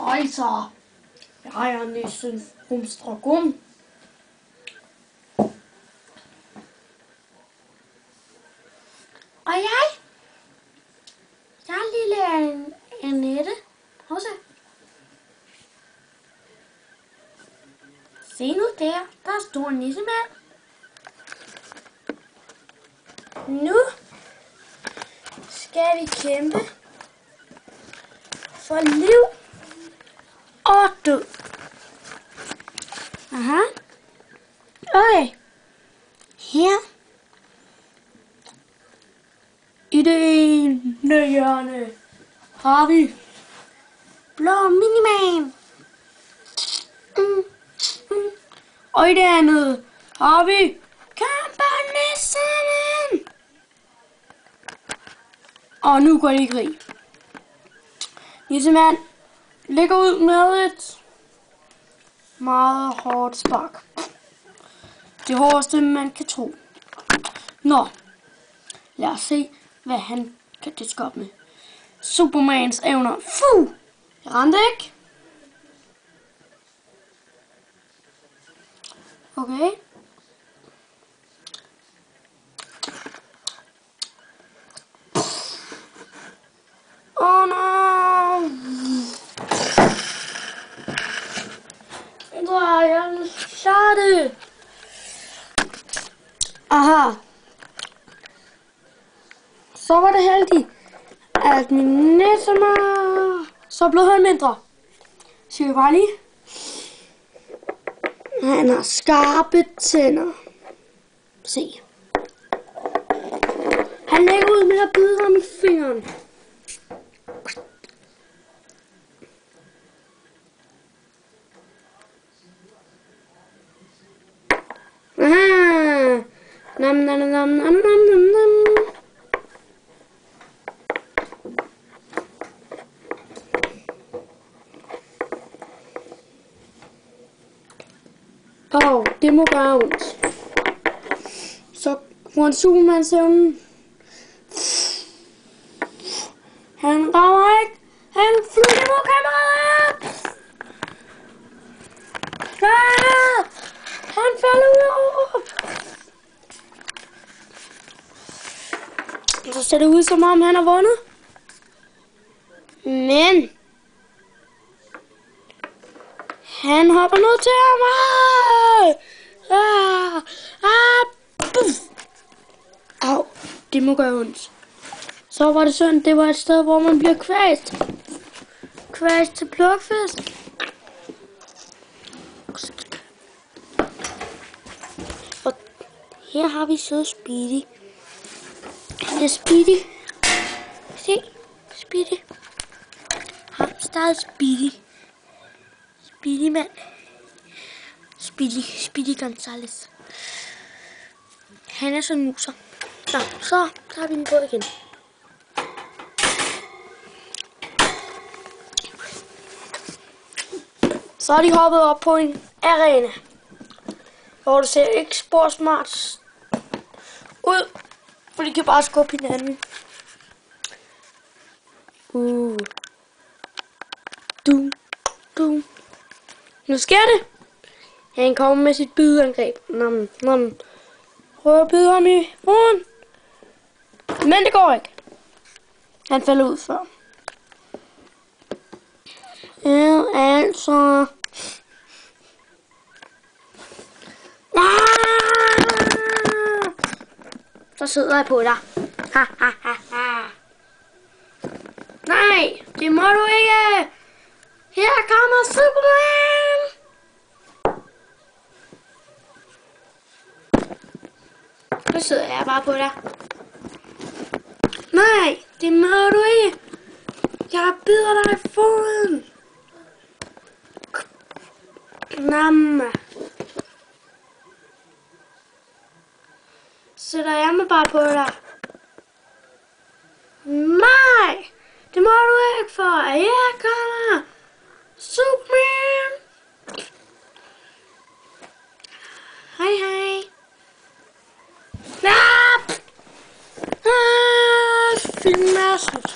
Hej så. Jeg er Nissen Rumstragum. Og jeg er lille Annette. Prøv at se. Se nu der er stor nissemand. Nu skal vi kæmpe for liv og død. Aha. Okay. Her i det ene hjørne har vi blå miniman. Og i det andet har vi kæmpenissen. Og nu går det i krig. Nissemand lægger ud med et meget hårdt spark. Det hårdeste man kan tro. Nå, lad os se hvad han kan diske op med. Supermans evner. Fu! Jeg ramte ikke. Okay. Oh no! Jeg startede. Aha. Så var det heldigt, at min nissemor så blev han mindre. Siger vi bare lige. Han har skarpe tænder. Se. Han lægger ud med at bide ham i fingeren. Aha. Nam nam nam nam nam nam. Det må gøre ondt. Så får han Supermans evnen. Han rammer ikke. Han flyver mod kameraet. Han falder ud. Så ser det ud som om han har vundet. Men han hopper ned til ham. Au, det må gøre ondt. Så var det sådan, det var et sted, hvor man bliver kvæst. Kvæst til plukfisk. Og her har vi så Speedy. Det er Speedy. Se, Speedy. Ham stadig Speedy. Speedy mand. Speedy Gonzales. Han er sådan en muser. Nå, så tager vi den på igen. Så har de hoppet op på en arena, hvor det ser ikke spor smart ud, for de kan bare skubbe hinanden. Nu sker det. Han kommer med sit bideangreb. Prøv at bide ham i hovedet. Men det går ikke. Han falder ud før. Ja, altså. Så sidder jeg på dig. Nej, det må du ikke. Her kommer Superman. Så sidder jeg bare på dig. Nej, det må du ikke. Jeg bider dig i foden. Namme. Sætter jeg mig bare på dig. Nej, det må du ikke, for her kommer Superman. Hej hej. Film er slut.